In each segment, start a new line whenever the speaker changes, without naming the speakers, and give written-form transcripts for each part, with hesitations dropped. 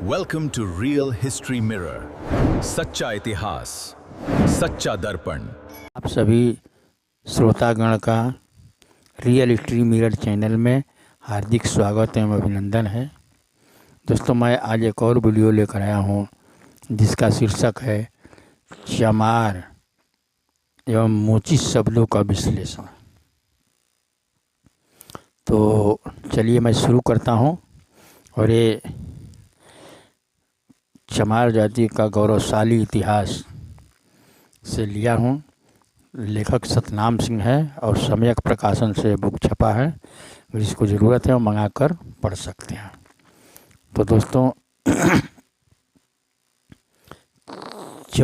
Welcome to real history mirror, सच्चा इतिहास, सच्चा दर्पण।
आप सभी श्रोतागण का रियल हिस्ट्री मिरर चैनल में हार्दिक स्वागत एवं अभिनंदन है। दोस्तों, मैं आज एक और वीडियो लेकर आया हूँ जिसका शीर्षक है चमार एवं मोची शब्दों का विश्लेषण। तो चलिए मैं शुरू करता हूँ। और ये चमार जाति का गौरवशाली इतिहास से लिया हूँ। लेखक सतनाम सिंह है और सम्यक प्रकाशन से बुक छपा है। जिसको ज़रूरत है वो मंगा कर पढ़ सकते हैं। तो दोस्तों, च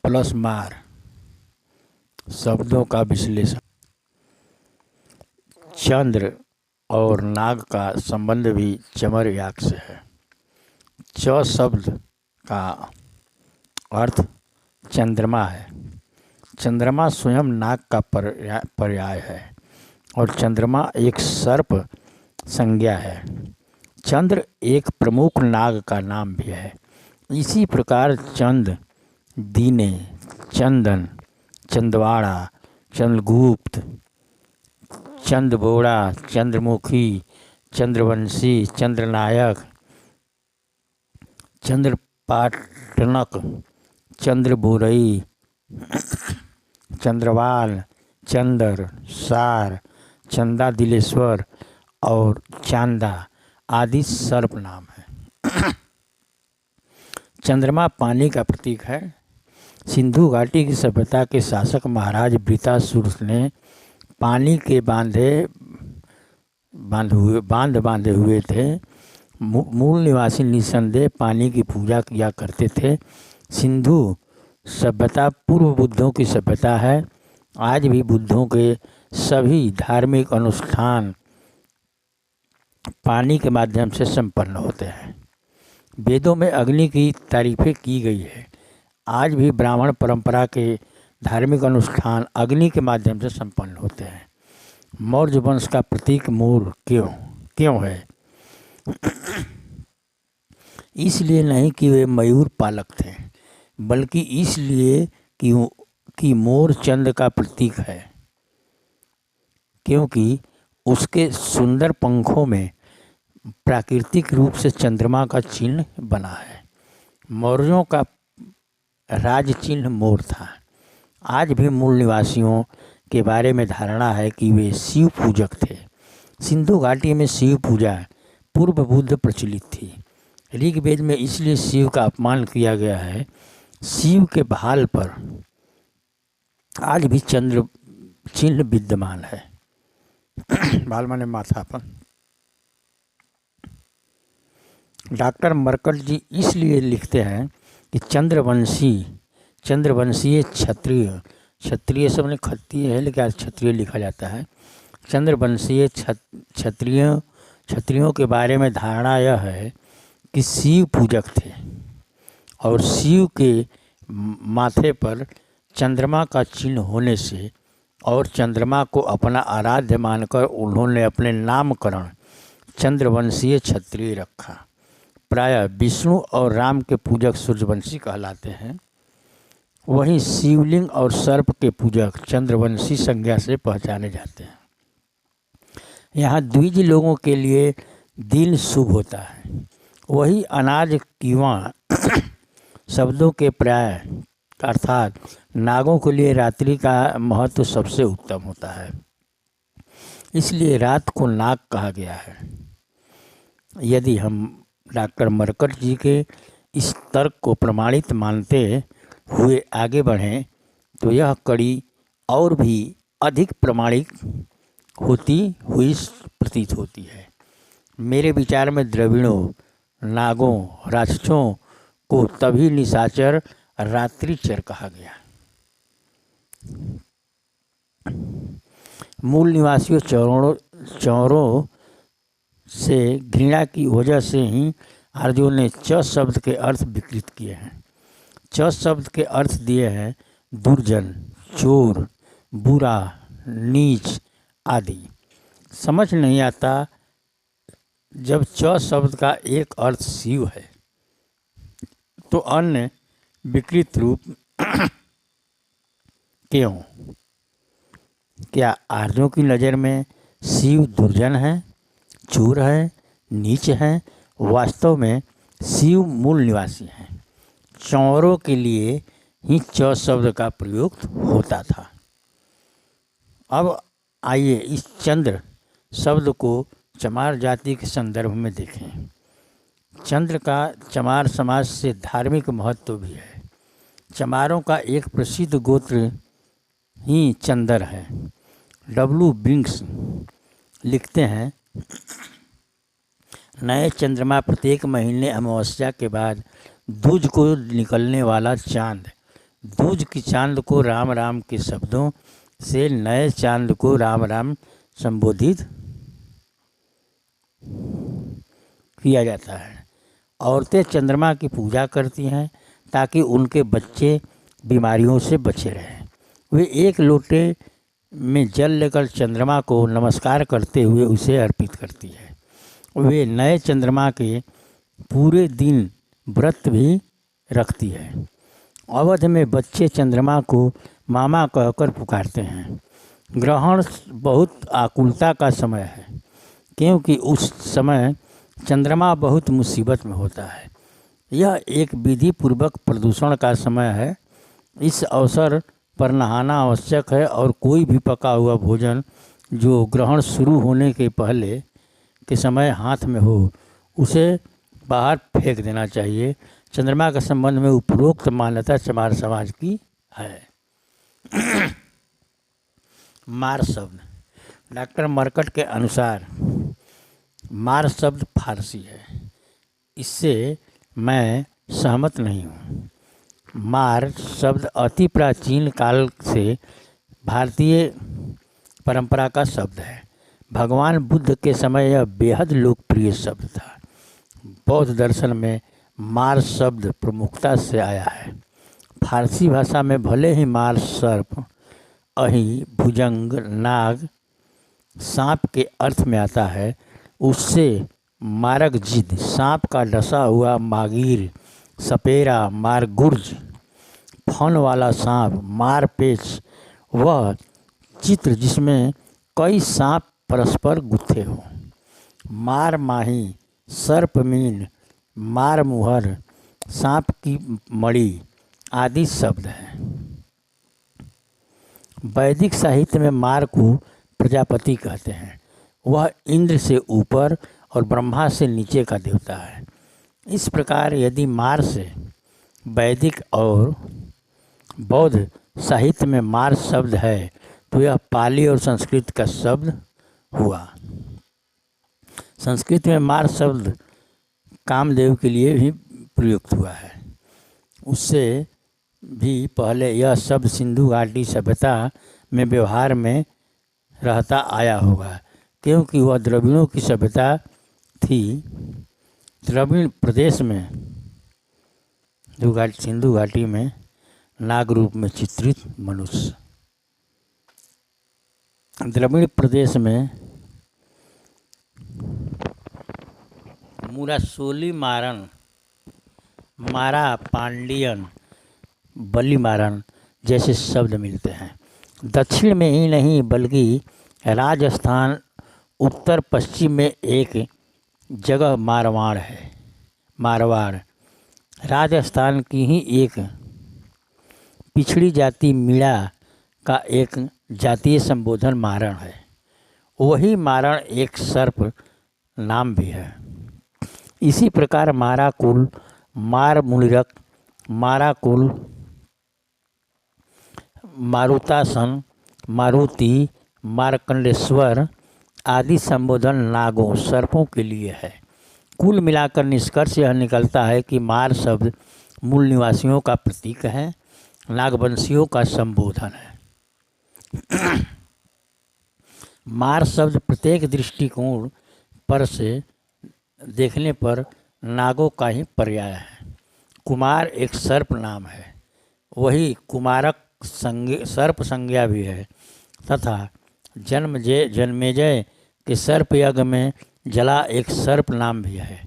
प्लस मार शब्दों का विश्लेषण। चंद्र और नाग का संबंध भी चमर याक से है। च शब्द का अर्थ चंद्रमा है। चंद्रमा स्वयं नाग का पर्याय है और चंद्रमा एक सर्प संज्ञा है। चंद्र एक प्रमुख नाग का नाम भी है। इसी प्रकार चंद, दीने, चंदन, चंदवाड़ा, चंद्रगुप्त, चंदबोड़ा, चंद्रमुखी, चंद्रवंशी, चंद्रनायक, चंद्रपाटनक, चंद्रबुरई, चंद्रवाल, चंदर, सार, चंदा दिलेश्वर और चांदा आदि सर्प नाम है। चंद्रमा पानी का प्रतीक है। सिंधु घाटी की सभ्यता के शासक महाराज वृत्रासुर ने पानी के बांधे हुए थे। मूल निवासी निसंदेह पानी की पूजा किया करते थे। सिंधु सभ्यता पूर्व बुद्धों की सभ्यता है। आज भी बुद्धों के सभी धार्मिक अनुष्ठान पानी के माध्यम से संपन्न होते हैं। वेदों में अग्नि की तारीफें की गई है। आज भी ब्राह्मण परंपरा के धार्मिक अनुष्ठान अग्नि के माध्यम से संपन्न होते हैं। मौर्य वंश का प्रतीक मोर क्यों है? इसलिए नहीं कि वे मयूर पालक थे, बल्कि इसलिए कि मोर चंद्र का प्रतीक है, क्योंकि उसके सुंदर पंखों में प्राकृतिक रूप से चंद्रमा का चिन्ह बना है। मौर्यों का राज चिन्ह मोर था। आज भी मूल निवासियों के बारे में धारणा है कि वे शिव पूजक थे। सिंधु घाटी में शिव पूजा पूर्व बुद्ध प्रचलित थी। ऋग्वेद में इसलिए शिव का अपमान किया गया है। शिव के भाल पर आज भी चंद्र चिन्ह विद्यमान है। भाल माने माथा पर। डॉक्टर मरकट जी इसलिए लिखते हैं कि चंद्रवंशीय क्षत्रिय सब ने खत्रिय है, लेकिन आज क्षत्रिय लिखा जाता है। चंद्रवंशीय क्षत्रियों के बारे में धारणा यह है कि शिव पूजक थे और शिव के माथे पर चंद्रमा का चिन्ह होने से और चंद्रमा को अपना आराध्य मानकर उन्होंने अपने नामकरण चंद्रवंशीय क्षत्रिय रखा। प्रायः विष्णु और राम के पूजक सूर्यवंशी कहलाते हैं। वहीं शिवलिंग और सर्प के पूजक चंद्रवंशी संज्ञा से पहचाने जाते हैं। यहाँ द्विज लोगों के लिए दिन शुभ होता है। वही अनाज कीवा शब्दों के प्राय अर्थात नागों के लिए रात्रि का महत्व सबसे उत्तम होता है। इसलिए रात को नाग कहा गया है। यदि हम डॉक्टर मरकट जी के इस तर्क को प्रमाणित मानते हुए आगे बढ़ें तो यह कड़ी और भी अधिक प्रमाणिक होती हुई प्रतीत होती है। मेरे विचार में द्रविड़ों, नागों, राक्षसों को तभी निशाचर रात्रिचर कहा गया। मूल निवासियों चौरों से घृणा की वजह से ही आर्यों ने च शब्द के अर्थ विकृत किए हैं। च शब्द के अर्थ दिए हैं दुर्जन, चोर, बुरा, नीच आदि। समझ नहीं आता जब च शब्द का एक अर्थ शिव है तो अन्य विकृत रूप क्यों? क्या आर्यों की नज़र में शिव दुर्जन है, चूर है, नीच है? वास्तव में शिव मूल निवासी हैं। चौरों के लिए ही चौ शब्द का प्रयोग होता था। अब आइए इस चंद्र शब्द को चमार जाति के संदर्भ में देखें। चंद्र का चमार समाज से धार्मिक महत्व भी है। चमारों का एक प्रसिद्ध गोत्र ही चंदर है। डब्ल्यू बिंग्स लिखते हैं, नए चंद्रमा प्रत्येक महीने अमावस्या के बाद दूज को निकलने वाला चांद, दूज की चांद को राम राम के शब्दों से नए चांद को राम राम संबोधित किया जाता है। औरतें चंद्रमा की पूजा करती हैं ताकि उनके बच्चे बीमारियों से बचे रहें। वे एक लोटे में जल लेकर चंद्रमा को नमस्कार करते हुए उसे अर्पित करती है। वे नए चंद्रमा के पूरे दिन व्रत भी रखती है। अवध में बच्चे चंद्रमा को मामा कहकर पुकारते हैं। ग्रहण बहुत आकुलता का समय है, क्योंकि उस समय चंद्रमा बहुत मुसीबत में होता है। यह एक विधि पूर्वक प्रदूषण का समय है। इस अवसर पर नहाना आवश्यक है और कोई भी पका हुआ भोजन जो ग्रहण शुरू होने के पहले के समय हाथ में हो उसे बाहर फेंक देना चाहिए। चंद्रमा के संबंध में उपरोक्त मान्यता चमार समाज की है। मार शब्द, डॉक्टर मरकट के अनुसार मार शब्द फारसी है। इससे मैं सहमत नहीं हूँ। मार शब्द अति प्राचीन काल से भारतीय परंपरा का शब्द है। भगवान बुद्ध के समय यह बेहद लोकप्रिय शब्द था। बौद्ध दर्शन में मार शब्द प्रमुखता से आया है। फारसी भाषा में भले ही मार सर्प, अहि, भुजंग, नाग, सांप के अर्थ में आता है, उससे मारक जिद, सांप का डसा हुआ मागीर, सपेरा, मारगुर्ज, फन वाला सांप, मारपेच, वह चित्र जिसमें कई सांप परस्पर गुत्थे हों। मार माही, सर्पमीन, मार मुहर, सांप की मणि आदि शब्द हैं। वैदिक साहित्य में मार को प्रजापति कहते हैं। वह इंद्र से ऊपर और ब्रह्मा से नीचे का देवता है। इस प्रकार यदि मार से वैदिक और बौद्ध साहित्य में मार शब्द है तो यह पाली और संस्कृत का शब्द हुआ। संस्कृत में मार शब्द कामदेव के लिए भी प्रयुक्त हुआ है। उससे भी पहले यह शब्द सिंधु घाटी सभ्यता में व्यवहार में रहता आया होगा, क्योंकि वह द्रविड़ों की सभ्यता थी। द्रविड़ प्रदेश में सिंधु घाटी में नाग रूप में चित्रित मनुष्य, द्रविड़ प्रदेश में मुरासोली मारन, मारा, पांडियन, बलिमारन जैसे शब्द मिलते हैं। दक्षिण में ही नहीं बल्कि राजस्थान उत्तर पश्चिम में एक जगह मारवाड़ है। मारवाड़ राजस्थान की ही एक पिछड़ी जाति मीणा का एक जातीय संबोधन मारण है। वही मारण एक सर्प नाम भी है। इसी प्रकार माराकुल, मार मुनिरक, माराकुल, मारुतासन, मारुति, मार्कंडेश्वर आदि संबोधन नागों, सर्पों के लिए है। कुल मिलाकर निष्कर्ष यह निकलता है कि मार शब्द मूल निवासियों का प्रतीक है, नागवंशियों का संबोधन है। मार शब्द प्रत्येक दृष्टिकोण पर से देखने पर नागों का ही पर्याय है। कुमार एक सर्प नाम है, वही कुमारक सर्प संज्ञा भी है तथा जन्मेजय के सर्प यज्ञ में जला एक सर्प नाम भी है।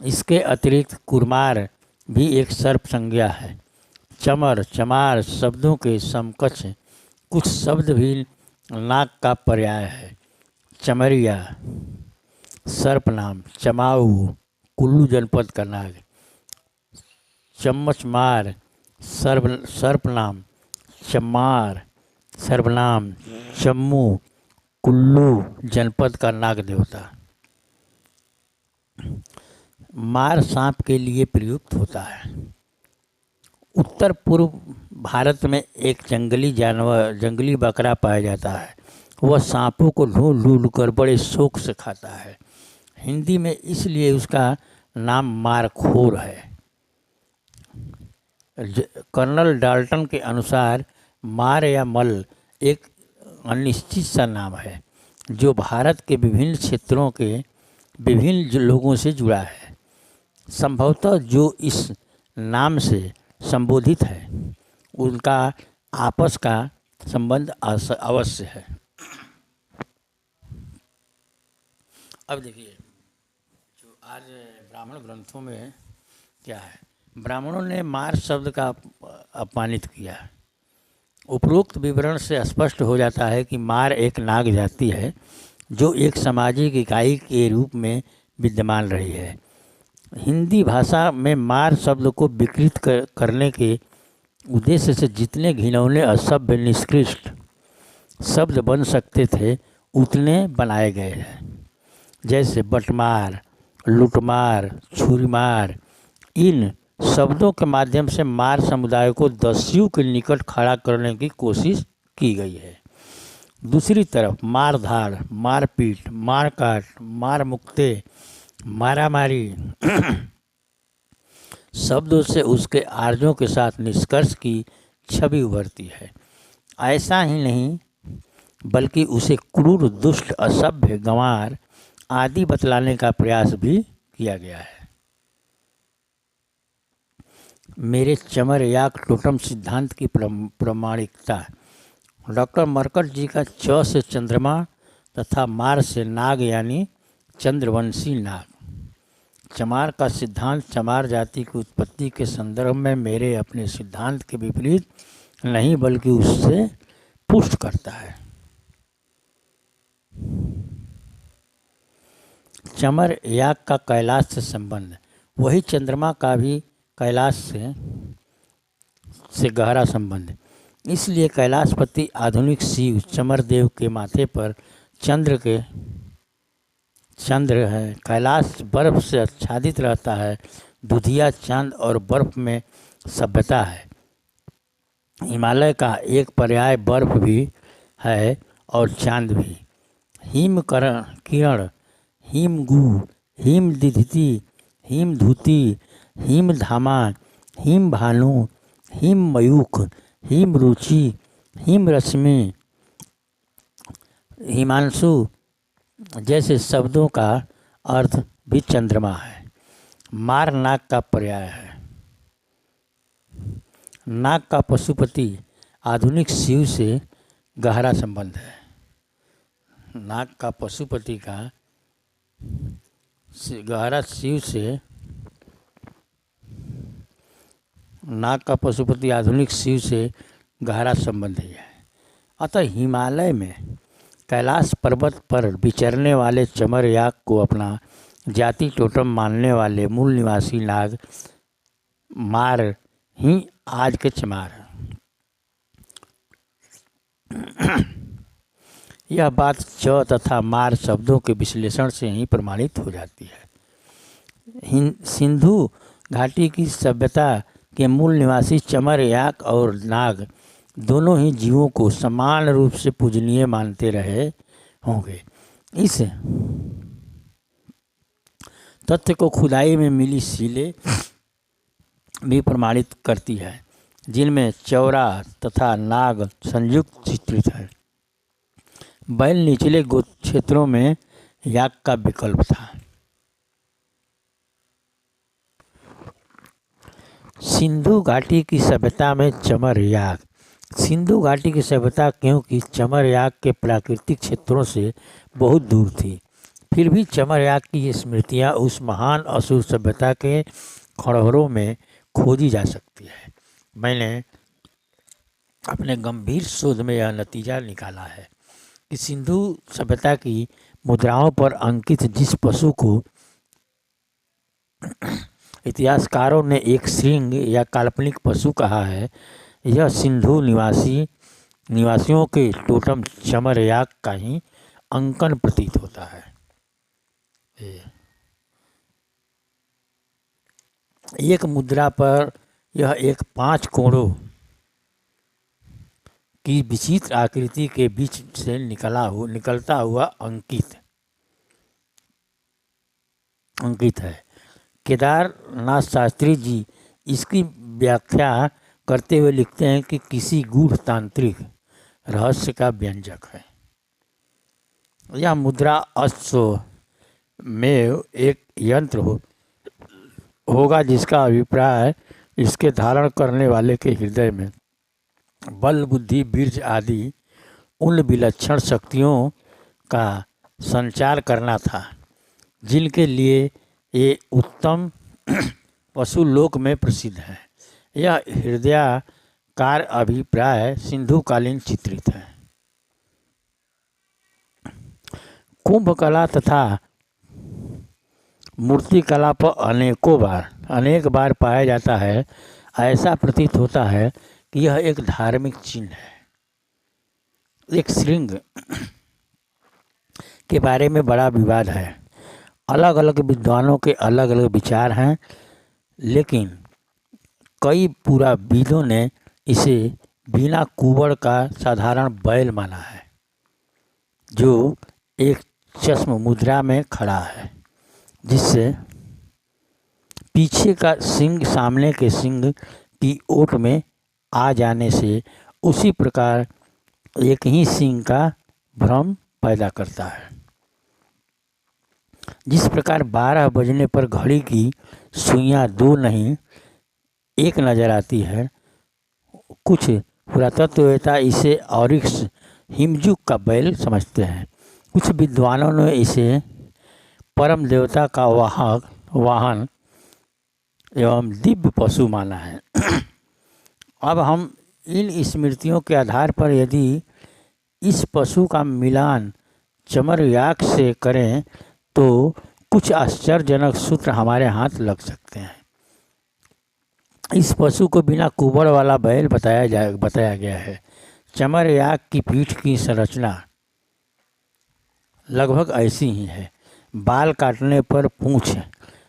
इसके अतिरिक्त कुमार भी एक सर्प संज्ञा है। चमर चमार शब्दों के समकक्ष कुछ शब्द भी नाग का पर्याय है। चमरिया सर्प नाम, चमाऊ कुल्लू जनपद का नाग, चम्मचमार सर्प नाम, चमार सर्वनाम, जम्मू कुल्लू जनपद का नाग देवता। मार सांप के लिए प्रयुक्त होता है। उत्तर पूर्व भारत में एक जंगली बकरा पाया जाता है। वह सांपों को ढूंढ ढूंढ कर बड़े शौक से खाता है। हिंदी में इसलिए उसका नाम मारखोर है। कर्नल डाल्टन के अनुसार मार या मल एक अनिश्चित सा नाम है जो भारत के विभिन्न क्षेत्रों के विभिन्न लोगों से जुड़ा है। संभवतः जो इस नाम से संबोधित है उनका आपस का संबंध अवश्य है। अब देखिए, जो आज ब्राह्मण ग्रंथों में क्या है, ब्राह्मणों ने मार शब्द का अपमानित किया। उपरोक्त विवरण से स्पष्ट हो जाता है कि मार एक नाग जाति है जो एक सामाजिक इकाई के रूप में विद्यमान रही है। हिंदी भाषा में मार शब्द को विकृत करने के उद्देश्य से जितने घिनौने असभ्य निकृष्ट शब्द बन सकते थे उतने बनाए गए हैं, जैसे बटमार, लूटमार, छुरीमार। इन शब्दों के माध्यम से मार समुदाय को दस्युओं के निकट खड़ा करने की कोशिश की गई है। दूसरी तरफ मारधाड़, मारपीट, मारकाट, मार मुक्ते, मारामारी शब्दों से उसके आर्यों के साथ निष्कर्ष की छवि उभरती है। ऐसा ही नहीं बल्कि उसे क्रूर, दुष्ट, असभ्य, गंवार आदि बतलाने का प्रयास भी किया गया है। मेरे चमर याक टोटम सिद्धांत की प्रामाणिकता। डॉक्टर मरकट जी का च से चंद्रमा तथा मार से नाग यानी चंद्रवंशी नाग। चमार का सिद्धांत चमार जाति की उत्पत्ति के संदर्भ में मेरे अपने सिद्धांत के विपरीत नहीं बल्कि उससे पुष्ट करता है। चमर याक का कैलाश से संबंध, वही चंद्रमा का भी कैलाश से गहरा संबंध। इसलिए कैलाशपति आधुनिक शिव चमरदेव के माथे पर चंद्र है। कैलाश बर्फ से आच्छादित रहता है। दुधिया चांद और बर्फ में सभ्यता है। हिमालय का एक पर्याय बर्फ भी है और चांद भी। किरण, हिमगु, हिमदिधि, हिमधूति, हिमधामा, हिमभानु, हिममयूख, हिमरुचि, हिमरश्मि, हिमांशु जैसे शब्दों का अर्थ भी चंद्रमा है। मार नाग का पर्याय है। नाग का पशुपति आधुनिक शिव से गहरा संबंध है। नाग का पशुपति का गहरा शिव से नाग का पशुपति आधुनिक शिव से गहरा संबंध है। अतः हिमालय में कैलाश पर्वत पर विचरने वाले चमर याक को अपना जाति टोटम मानने वाले मूल निवासी नाग मार ही आज के चमार हैं। यह बात च तथा मार शब्दों के विश्लेषण से ही प्रमाणित हो जाती है। सिंधु घाटी की सभ्यता के मूल निवासी चमर याक और नाग दोनों ही जीवों को समान रूप से पूजनीय मानते रहे होंगे। इस तथ्य को खुदाई में मिली सीलें भी प्रमाणित करती है, जिनमें चौरा तथा नाग संयुक्त चित्रित है। बैल निचले गोत्र क्षेत्रों में याक का विकल्प था। सिंधु घाटी की सभ्यता में चमर याक। सिंधु घाटी की सभ्यता क्योंकि चमर याक के प्राकृतिक क्षेत्रों से बहुत दूर थी, फिर भी चमर याक की स्मृतियाँ उस महान असुर सभ्यता के खंडहरों में खोजी जा सकती है। मैंने अपने गंभीर शोध में यह नतीजा निकाला है कि सिंधु सभ्यता की मुद्राओं पर अंकित जिस पशु को इतिहासकारों ने एक श्रृंग या काल्पनिक पशु कहा है, यह सिंधु निवासियों के टोटम चमर याक का ही अंकन प्रतीत होता है। एक मुद्रा पर यह एक 5 कोणों की विचित्र आकृति के बीच से निकलता हुआ अंकित है। केदारनाथ शास्त्री जी इसकी व्याख्या करते हुए लिखते हैं कि किसी गूढ़ तांत्रिक रहस्य का व्यंजक है। यह मुद्रा अश्व में एक यंत्र होगा जिसका अभिप्राय इसके धारण करने वाले के हृदय में बल, बुद्धि, वीर्य आदि उन विलक्षण शक्तियों का संचार करना था जिनके लिए ये उत्तम पशु लोक में प्रसिद्ध है। यह हृदयाकार अभिप्राय सिंधुकालीन चित्रित है। कुंभ कला तथा मूर्ति कला पर अनेक बार पाया जाता है। ऐसा प्रतीत होता है कि यह एक धार्मिक चिन्ह है। एक श्रृंग के बारे में बड़ा विवाद है। अलग अलग विद्वानों के अलग अलग विचार हैं, लेकिन कई पुराविदों ने इसे बिना कुबड़ का साधारण बैल माना है जो एक चश्म मुद्रा में खड़ा है, जिससे पीछे का सींग सामने के सींग की ओट में आ जाने से उसी प्रकार एक ही सींग का भ्रम पैदा करता है। जिस प्रकार 12 बजने पर घड़ी की सुइयां 2 नहीं 1 नजर आती है, कुछ पुरातत्ववेत्ता इसे ऑरिक्स हिमजुक का बैल समझते हैं। कुछ विद्वानों ने इसे परम देवता का वाहन एवं दिव्य पशु माना है। अब हम इन स्मृतियों के आधार पर यदि इस पशु का मिलान चमर याक से करें तो कुछ आश्चर्यजनक सूत्र हमारे हाथ लग सकते हैं। इस पशु को बिना कुबड़ वाला बैल बताया गया है। चमर याक की पीठ की संरचना लगभग ऐसी ही है। बाल काटने पर पूंछ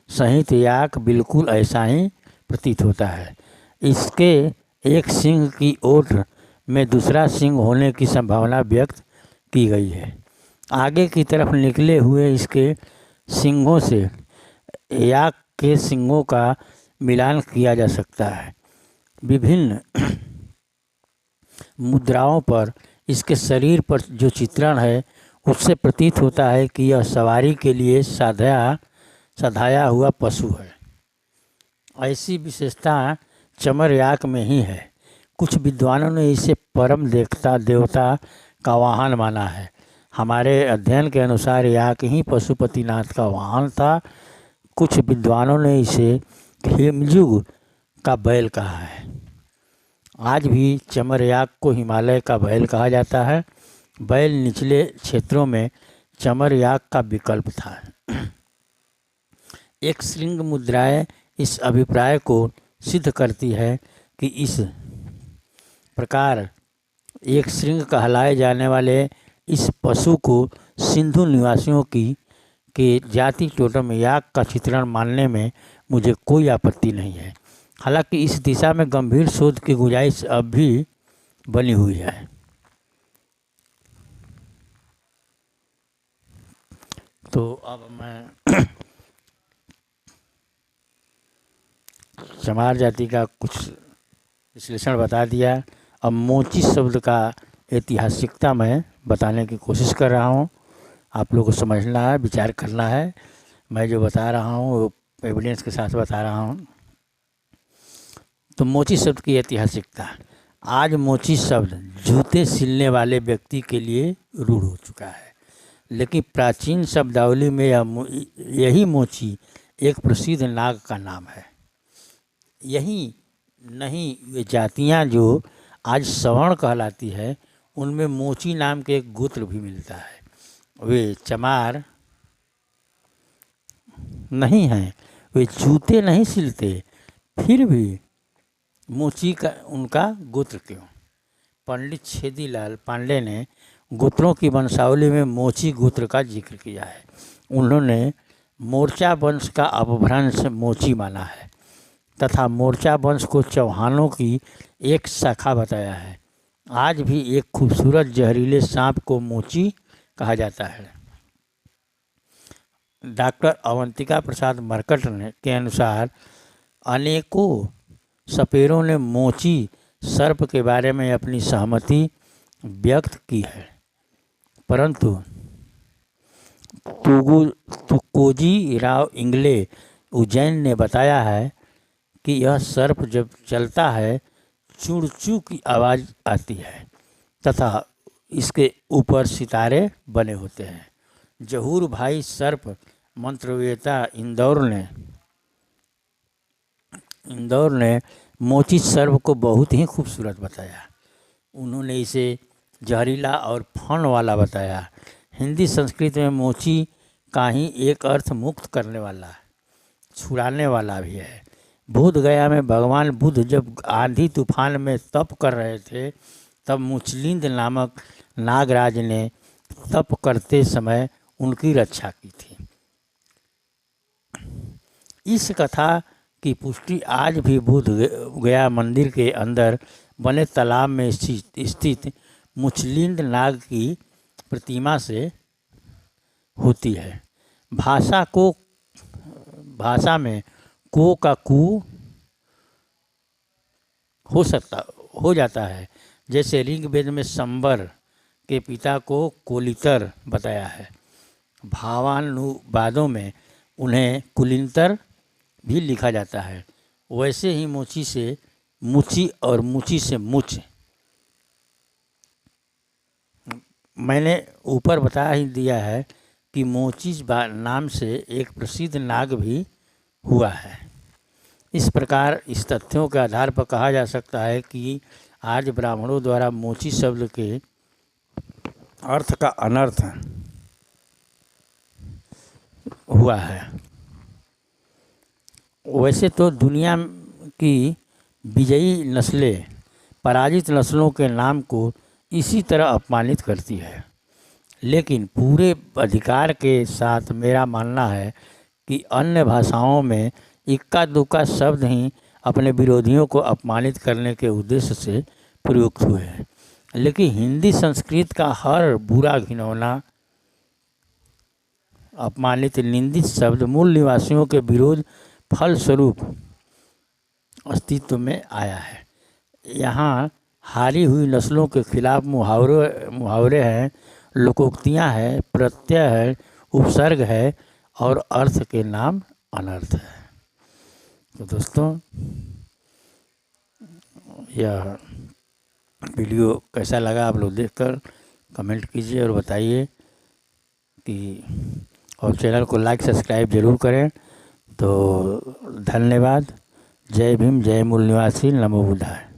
सहित याक बिल्कुल ऐसा ही प्रतीत होता है। इसके एक सींग की ओट में दूसरा सींग होने की संभावना व्यक्त की गई है। आगे की तरफ निकले हुए इसके सींगों से याक के सींगों का मिलान किया जा सकता है। विभिन्न मुद्राओं पर इसके शरीर पर जो चित्रण है उससे प्रतीत होता है कि यह सवारी के लिए साधाया हुआ पशु है। ऐसी विशेषता चमर याक में ही है। कुछ विद्वानों ने इसे परम देवता का वाहन माना है। हमारे अध्ययन के अनुसार याक ही पशुपतिनाथ का वाहन था। कुछ विद्वानों ने इसे हिमजुग का बैल कहा है। आज भी चमर याक को हिमालय का बैल कहा जाता है। बैल निचले क्षेत्रों में चमर याक का विकल्प था। एक श्रृंग मुद्राएं इस अभिप्राय को सिद्ध करती है कि इस प्रकार एक श्रृंग कहलाए जाने वाले इस पशु को सिंधु निवासियों के जाति टोटम याक का चित्रण मानने में मुझे कोई आपत्ति नहीं है। हालांकि इस दिशा में गंभीर शोध की गुंजाइश अब भी बनी हुई है। तो अब मैं चमार जाति का कुछ विश्लेषण बता दिया। अब मोची शब्द का ऐतिहासिकता मैं बताने की कोशिश कर रहा हूँ। आप लोगों को समझना है, विचार करना है। मैं जो बता रहा हूँ वो एविडेंस के साथ बता रहा हूँ। तो मोची शब्द की ऐतिहासिकता। आज मोची शब्द जूते सिलने वाले व्यक्ति के लिए रूढ़ हो चुका है, लेकिन प्राचीन शब्दावली में यही मोची एक प्रसिद्ध नाग का नाम है। यही नहीं, ये जातियाँ जो आज सवर्ण कहलाती है, उनमें मोची नाम के एक गोत्र भी मिलता है। वे चमार नहीं हैं, वे जूते नहीं सिलते, फिर भी मोची का उनका गोत्र क्यों? पंडित छेदीलाल पांडे ने गोत्रों की वंशावली में मोची गोत्र का जिक्र किया है। उन्होंने मोर्चा वंश का अपभ्रंश मोची माना है तथा मोर्चा वंश को चौहानों की एक शाखा बताया है। आज भी एक खूबसूरत जहरीले सांप को मोची कहा जाता है। डॉक्टर अवंतिका प्रसाद मरकट के अनुसार अनेकों सपेरों ने मोची सर्प के बारे में अपनी सहमति व्यक्त की है, परंतु तुकोजी राव इंगले उज्जैन ने बताया है कि यह सर्प जब चलता है चुड़चू की आवाज़ आती है तथा इसके ऊपर सितारे बने होते हैं। जहूर भाई सर्प मंत्रवेता इंदौर ने मोची सर्प को बहुत ही खूबसूरत बताया। उन्होंने इसे जहरीला और फण वाला बताया। हिंदी संस्कृत में मोची का ही एक अर्थ मुक्त करने वाला, छुड़ाने वाला भी है। बोध गया में भगवान बुद्ध जब आंधी तूफान में तप कर रहे थे, तब मुचलिंद नामक नागराज ने तप करते समय उनकी रक्षा की थी। इस कथा की पुष्टि आज भी बोध गया मंदिर के अंदर बने तालाब में स्थित मुचलिंद नाग की प्रतिमा से होती है। भाषा में को का कु हो जाता है, जैसे ऋग्वेद में संबर के पिता को कोलितर बताया है। भावानुवादों में उन्हें कुलिंतर भी लिखा जाता है। वैसे ही मोची से मुची और मुची से मुच। मैंने ऊपर बता ही दिया है कि मोची नाम से एक प्रसिद्ध नाग भी हुआ है। इस प्रकार इस तथ्यों के आधार पर कहा जा सकता है कि आज ब्राह्मणों द्वारा मोची शब्द के अर्थ का अनर्थ हुआ है। वैसे तो दुनिया की विजयी नस्लें पराजित नस्लों के नाम को इसी तरह अपमानित करती है, लेकिन पूरे अधिकार के साथ मेरा मानना है कि अन्य भाषाओं में इक्का दुक्का शब्द ही अपने विरोधियों को अपमानित करने के उद्देश्य से प्रयुक्त हुए हैं, लेकिन हिंदी संस्कृत का हर बुरा घिनौना अपमानित निंदित शब्द मूल निवासियों के विरोध फलस्वरूप अस्तित्व में आया है। यहाँ हारी हुई नस्लों के खिलाफ मुहावरे हैं, लोकोक्तियाँ हैं, प्रत्यय है, उपसर्ग है और अर्थ के नाम अनर्थ है। तो दोस्तों, यह वीडियो कैसा लगा आप लोग देखकर कमेंट कीजिए और बताइए कि, और चैनल को लाइक सब्सक्राइब जरूर करें। तो धन्यवाद। जय भीम, जय मूल निवासी, नमो बुद्धाय।